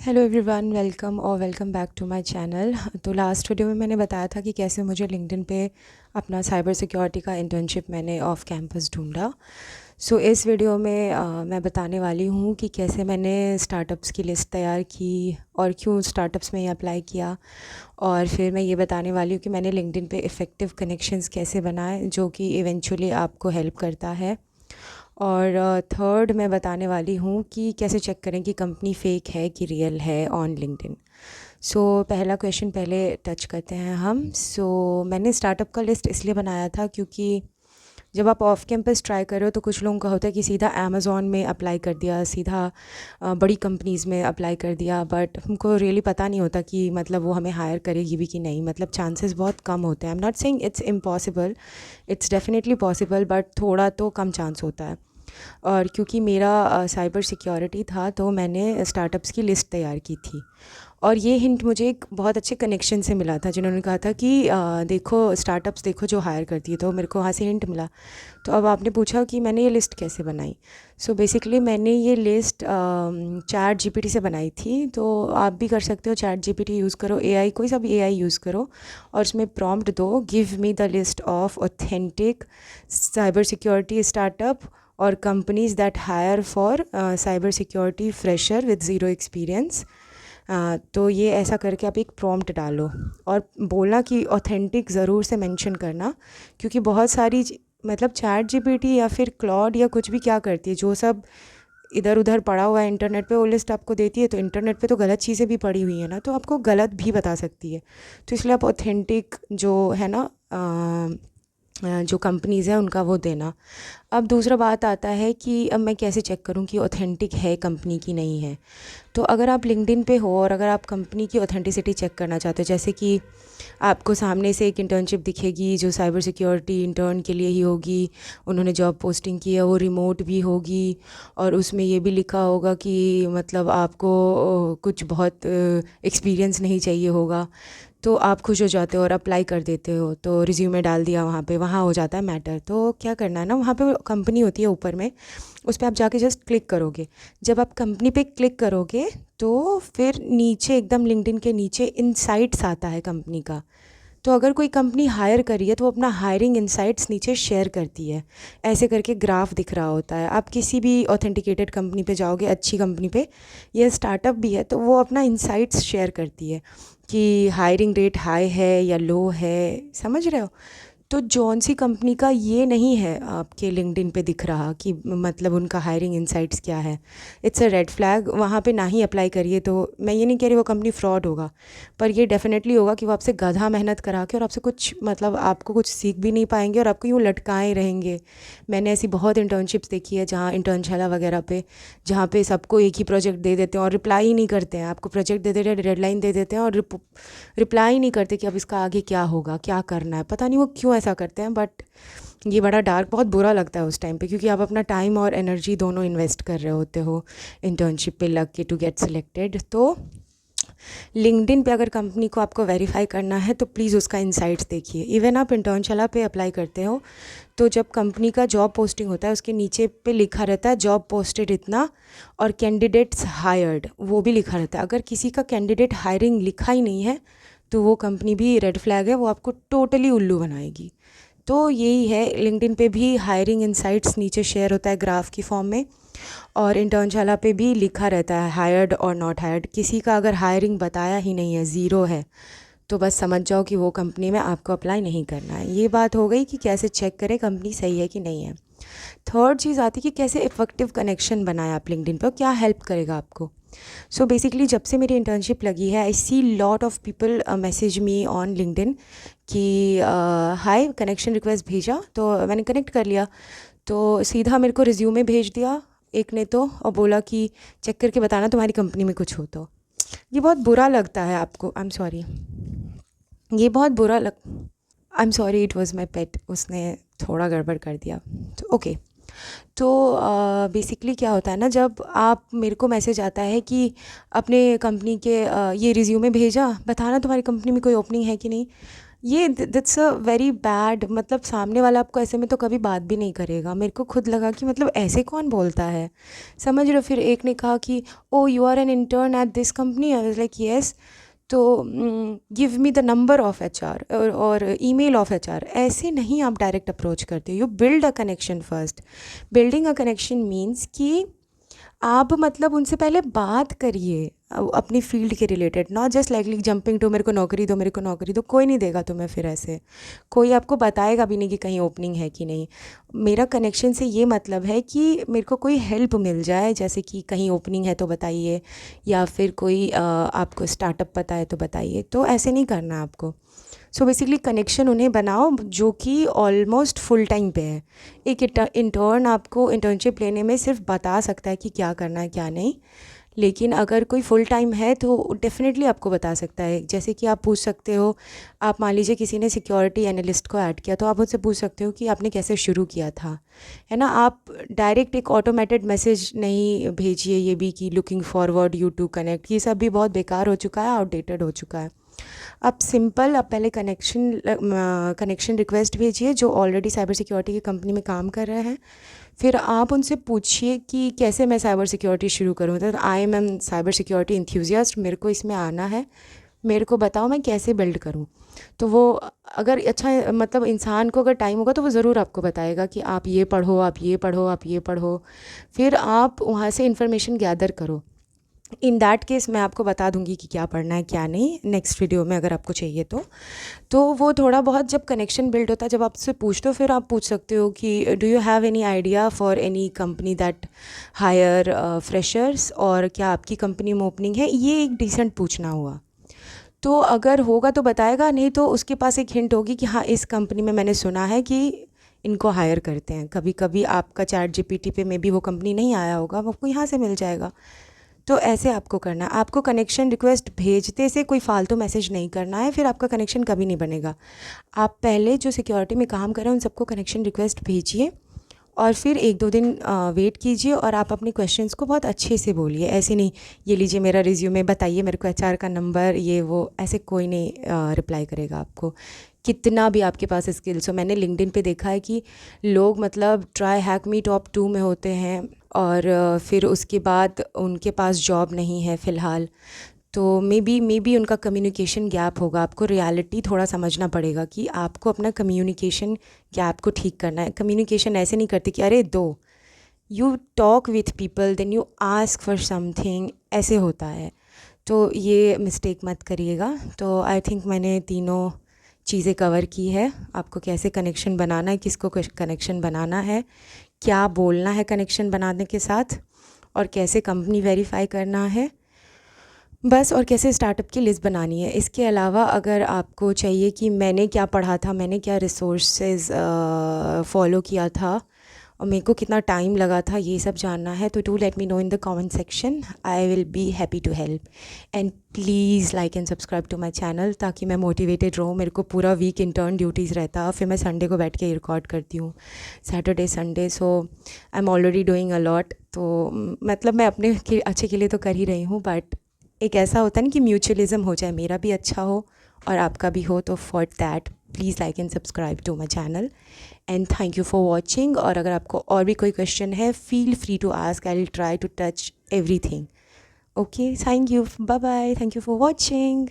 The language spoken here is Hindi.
Hello everyone, welcome back to my channel. तो लास्ट वीडियो में मैंने बताया था कि कैसे मुझे लिंक्डइन पे अपना साइबर सिक्योरिटी का इंटर्नशिप मैंने ऑफ कैंपस ढूंढा। इस वीडियो में मैं बताने वाली हूँ कि कैसे मैंने स्टार्टअप्स की लिस्ट तैयार की और क्यों स्टार्टअप्स में अप्लाई किया। और फिर मैं ये बताने वाली हूँ कि मैंने लिंक्डइन पे इफ़ेक्टिव कनेक्शंस कैसे बनाए जो कि इवेंचुअली आपको हेल्प करता है। और थर्ड मैं बताने वाली हूँ कि कैसे चेक करें कि कंपनी फ़ेक है कि रियल है ऑन लिंक्डइन। पहला क्वेश्चन पहले टच करते हैं हम। मैंने स्टार्टअप का लिस्ट इसलिए बनाया था क्योंकि जब आप ऑफ कैंपस ट्राई कर रहे हो तो कुछ लोगों का होता है कि सीधा अमेज़ॉन में अप्लाई कर दिया, सीधा बड़ी कंपनीज़ में अप्लाई कर दिया, बट हमको रियली पता नहीं होता कि मतलब वो हमें हायर करेगी भी कि नहीं। मतलब चांसेस बहुत कम होते हैं। I am not saying it's impossible, it's definitely possible, but थोड़ा तो कम चांस होता है। और क्योंकि मेरा साइबर सिक्योरिटी था तो मैंने स्टार्टअप्स की लिस्ट तैयार की थी। और ये हिंट मुझे एक बहुत अच्छे कनेक्शन से मिला था जिन्होंने कहा था कि देखो स्टार्टअप्स देखो जो हायर करती है, तो मेरे को वहाँ से हिंट मिला। तो अब आपने पूछा कि मैंने ये लिस्ट कैसे बनाई। बेसिकली मैंने ये लिस्ट चैट जीपीटी से बनाई थी। तो आप भी कर सकते हो, चैट जीपीटी यूज़ करो, एआई कोई सा भी एआई यूज़ करो और उसमें प्रॉम्प्ट दो, give me the list of authentic cyber security startup और companies that hire for cyber security fresher with zero experience. तो ये ऐसा करके आप एक प्रॉम्प्ट डालो और बोलना कि ऑथेंटिक ज़रूर से मेंशन करना, क्योंकि बहुत सारी मतलब चैट जीपीटी या फिर क्लॉड या कुछ भी क्या करती है, जो सब इधर उधर पड़ा हुआ है इंटरनेट पे वो लिस्ट आपको देती है। तो इंटरनेट पे तो गलत चीज़ें भी पड़ी हुई हैं ना, तो आपको गलत भी बता सकती है। तो इसलिए आप ऑथेंटिक जो है ना जो कंपनीज़ हैं उनका वो देना। अब दूसरा बात आता है कि अब मैं कैसे चेक करूं कि ऑथेंटिक है कंपनी की नहीं है। तो अगर आप लिंक्डइन पे हो और अगर आप कंपनी की ऑथेंटिसिटी चेक करना चाहते हो, जैसे कि आपको सामने से एक इंटर्नशिप दिखेगी जो साइबर सिक्योरिटी इंटर्न के लिए ही होगी, उन्होंने जॉब पोस्टिंग की है, वो रिमोट भी होगी और उसमें ये भी लिखा होगा कि मतलब आपको कुछ बहुत एक्सपीरियंस नहीं चाहिए होगा, तो आप खुश हो जाते हो और अप्लाई कर देते हो। तो रिज्यूमे डाल दिया वहाँ पे, वहाँ हो जाता है मैटर। तो क्या करना है ना, वहाँ पे कंपनी होती है ऊपर में, उस पर आप जाके जस्ट क्लिक करोगे। जब आप कंपनी पे क्लिक करोगे तो फिर नीचे एकदम लिंक्डइन के नीचे इनसाइट्स आता है कंपनी का। तो अगर कोई कंपनी हायर करी है तो वो अपना हायरिंग इनसाइट्स नीचे शेयर करती है, ऐसे करके ग्राफ दिख रहा होता है। आप किसी भी ऑथेंटिकेटेड कंपनी पे जाओगे, अच्छी कंपनी पे, या स्टार्टअप भी है, तो वो अपना इनसाइट्स शेयर करती है कि हायरिंग रेट हाई है या लो है। समझ रहे हो? तो जौन सी कंपनी का ये नहीं है आपके लिंक्डइन पे दिख रहा कि मतलब उनका हायरिंग इनसाइट्स क्या है, इट्स अ रेड फ्लैग। वहाँ पे ना ही अप्लाई करिए। तो मैं ये नहीं कह रही वो कंपनी फ्रॉड होगा, पर ये डेफिनेटली होगा कि वो आपसे गधा मेहनत करा के और आपसे कुछ मतलब आपको कुछ सीख भी नहीं पाएंगे और आपको यूँ लटकाए रहेंगे। मैंने ऐसी बहुत इंटर्नशिप्स देखी है जहाँ इंटर्नशाला वगैरह पे, जहाँ पे सबको एक ही प्रोजेक्ट दे देते हैं और रिप्लाई ही नहीं करते हैं। आपको प्रोजेक्ट दे देते हैं, डेडलाइन दे देते हैं और रिप्लाई नहीं करते कि अब इसका आगे क्या होगा, क्या करना है। पता नहीं वो क्यों ऐसा करते हैं, बट ये बड़ा डार्क, बहुत बुरा लगता है उस टाइम पे, क्योंकि आप अपना टाइम और एनर्जी दोनों इन्वेस्ट कर रहे होते हो इंटर्नशिप पे लग के टू गेट सिलेक्टेड। तो लिंक्डइन पे अगर कंपनी को आपको वेरीफाई करना है तो प्लीज़ उसका इंसाइट्स देखिए। इवन आप इंटर्नशाला पे अप्लाई करते हो तो जब कंपनी का जॉब पोस्टिंग होता है उसके नीचे पे लिखा रहता है जॉब पोस्टेड इतना और कैंडिडेट्स हायर्ड, वो भी लिखा रहता है। अगर किसी का कैंडिडेट हायरिंग लिखा ही नहीं है तो वो कंपनी भी रेड फ्लैग है, वो आपको टोटली उल्लू बनाएगी। तो यही है, लिंक्डइन पे भी हायरिंग इनसाइट्स नीचे शेयर होता है ग्राफ की फॉर्म में, और इंटर्नशाला पे भी लिखा रहता है हायर्ड और नॉट हायर्ड। किसी का अगर हायरिंग बताया ही नहीं है, ज़ीरो है, तो बस समझ जाओ कि वो कंपनी में आपको अप्लाई नहीं करना है। ये बात हो गई कि कैसे चेक करें कंपनी सही है कि नहीं है। थर्ड चीज़ आती है कि कैसे इफ़ेक्टिव कनेक्शन बनाए आप लिंक्डइन पर, क्या हेल्प करेगा आपको। बेसिकली जब से मेरी इंटर्नशिप लगी है, I see lot of people message me on LinkedIn कि हाय, कनेक्शन रिक्वेस्ट भेजा, तो मैंने कनेक्ट कर लिया। तो सीधा मेरे को रिज्यूमे भेज दिया एक ने तो, और बोला कि चेक करके बताना तुम्हारी कंपनी में कुछ हो तो। ये बहुत बुरा लगता है आपको। आई एम सॉरी, ये बहुत बुरा लग I am sorry, it was my पेट, उसने थोड़ा गड़बड़ कर दिया। तो ओके। तो बेसिकली क्या होता है ना, जब आप मेरे को मैसेज आता है कि अपने कंपनी के ये रिज्यूमे भेजा, बताना तुम्हारी कंपनी में कोई ओपनिंग है कि नहीं। ये दैट्स अ वेरी बैड, मतलब सामने वाला आपको ऐसे में तो कभी बात भी नहीं करेगा। मेरे को खुद लगा कि मतलब ऐसे कौन बोलता है, समझ रहे हो। फिर एक ने कहा कि oh you are an intern at this company, I was like yes, तो give me the number of HR और ईमेल ऑफ एचआर। ऐसे नहीं आप डायरेक्ट अप्रोच करते, you build a connection first. Building a connection means कि आप मतलब उनसे पहले बात करिए अपनी फील्ड के related, not just likely jumping to मेरे को नौकरी दो, मेरे को नौकरी दो। कोई नहीं देगा तुम्हें फिर ऐसे, कोई आपको बताएगा भी नहीं कि कहीं ओपनिंग है कि नहीं। मेरा कनेक्शन से ये मतलब है कि मेरे को कोई हेल्प मिल जाए, जैसे कि कहीं ओपनिंग है तो बताइए, या फिर कोई आपको स्टार्टअप पता है तो बताइए। तो ऐसे नहीं करना आपको। सो बेसिकली कनेक्शन उन्हें बनाओ जो कि ऑलमोस्ट फुल टाइम पे है। एक इंटर्न आपको इंटर्नशिप लेने में सिर्फ बता सकता है कि क्या करना है क्या नहीं, लेकिन अगर कोई फुल टाइम है तो डेफ़िनेटली आपको बता सकता है। जैसे कि आप पूछ सकते हो, आप मान लीजिए किसी ने सिक्योरिटी एनालिस्ट को ऐड किया, तो आप उनसे पूछ सकते हो कि आपने कैसे शुरू किया था, है ना। आप डायरेक्ट एक ऑटोमेटेड मैसेज नहीं भेजिए ये भी कि looking forward you to connect. ये सब भी बहुत बेकार हो चुका है, आउटडेटेड हो चुका है। आप पहले कनेक्शन रिक्वेस्ट भेजिए जो ऑलरेडी साइबर सिक्योरिटी की कंपनी में काम कर रहे हैं। फिर आप उनसे पूछिए कि कैसे मैं साइबर सिक्योरिटी शुरू करूँ। तो I am cyber security enthusiast, मेरे को इसमें आना है, मेरे को बताओ मैं कैसे बिल्ड करूँ। तो वो अगर अच्छा मतलब इंसान को अगर टाइम होगा तो वो ज़रूर आपको बताएगा कि आप ये पढ़ो, आप ये पढ़ो, आप ये पढ़ो। फिर आप वहाँ से इन्फॉर्मेशन गैदर करो। इन दैट केस मैं आपको बता दूंगी कि क्या पढ़ना है क्या नहीं नेक्स्ट वीडियो में, अगर आपको चाहिए तो वो थोड़ा बहुत जब कनेक्शन बिल्ड होता है, जब आपसे पूछते हो, फिर आप पूछ सकते हो कि do you have any idea for any company that hire freshers, और क्या आपकी कंपनी में ओपनिंग है। ये एक डिसेंट पूछना हुआ। तो अगर होगा तो बताएगा, नहीं तो उसके पास एक हिंट होगी कि हाँ इस कंपनी में मैंने सुना है कि इनको हायर करते हैं। कभी कभी आपका चैट जीपीटी पे में भी वो कंपनी नहीं आया होगा, वो आपको यहाँ से मिल जाएगा। तो ऐसे आपको करना है। आपको कनेक्शन रिक्वेस्ट भेजते से कोई फालतू मैसेज नहीं करना है, फिर आपका कनेक्शन कभी नहीं बनेगा। आप पहले जो सिक्योरिटी में काम कर रहे हैं उन सबको कनेक्शन रिक्वेस्ट भेजिए, और फिर 1-2 दिन वेट कीजिए, और आप अपने क्वेश्चंस को बहुत अच्छे से बोलिए। ऐसे नहीं ये लीजिए मेरा रिज्यूमे, बताइए मेरे को एचआर का नंबर, ये वो, ऐसे कोई नहीं रिप्लाई करेगा आपको, कितना भी आपके पास स्किल्स हो। मैंने लिंक्डइन पे देखा है कि लोग मतलब ट्राई हैक मी टॉप 2 में होते हैं, और फिर उसके बाद उनके पास जॉब नहीं है फ़िलहाल। तो मे बी उनका कम्युनिकेशन गैप होगा। आपको रियलिटी थोड़ा समझना पड़ेगा कि आपको अपना कम्युनिकेशन गैप को ठीक करना है। कम्युनिकेशन ऐसे नहीं करते कि अरे दो, you talk with people then you ask for something, ऐसे होता है। तो ये मिस्टेक मत करिएगा। तो आई थिंक मैंने तीनों चीज़ें कवर की है। आपको कैसे कनेक्शन बनाना है, किसको कनेक्शन बनाना है, क्या बोलना है कनेक्शन बनाने के साथ, और कैसे कंपनी वेरीफाई करना है बस, और कैसे स्टार्टअप की लिस्ट बनानी है। इसके अलावा अगर आपको चाहिए कि मैंने क्या पढ़ा था, मैंने क्या रिसोर्सेज फॉलो किया था, और मेरे को कितना टाइम लगा था, ये सब जानना है, तो do let me know in the comment section. I will be happy to help. And please like and subscribe to my channel, ताकि मैं मोटिवेटेड रहूँ। मेरे को पूरा वीक इंटर्न ड्यूटीज़ रहता, फिर मैं संडे को बैठ के रिकॉर्ड करती हूँ, Saturday Sunday. So I am already doing a lot. तो मतलब मैं अपने अच्छे के लिए तो कर ही रही हूँ, बट एक ऐसा होता है ना कि म्यूचुअलिज्म हो जाए, मेरा भी अच्छा हो और आपका भी हो। तो for that please like and subscribe to my channel, and thank you for watching. और अगर आपको और भी कोई क्वेश्चन है, feel free to ask, I will try to touch everything. Okay, thank you, bye bye, thank you for watching.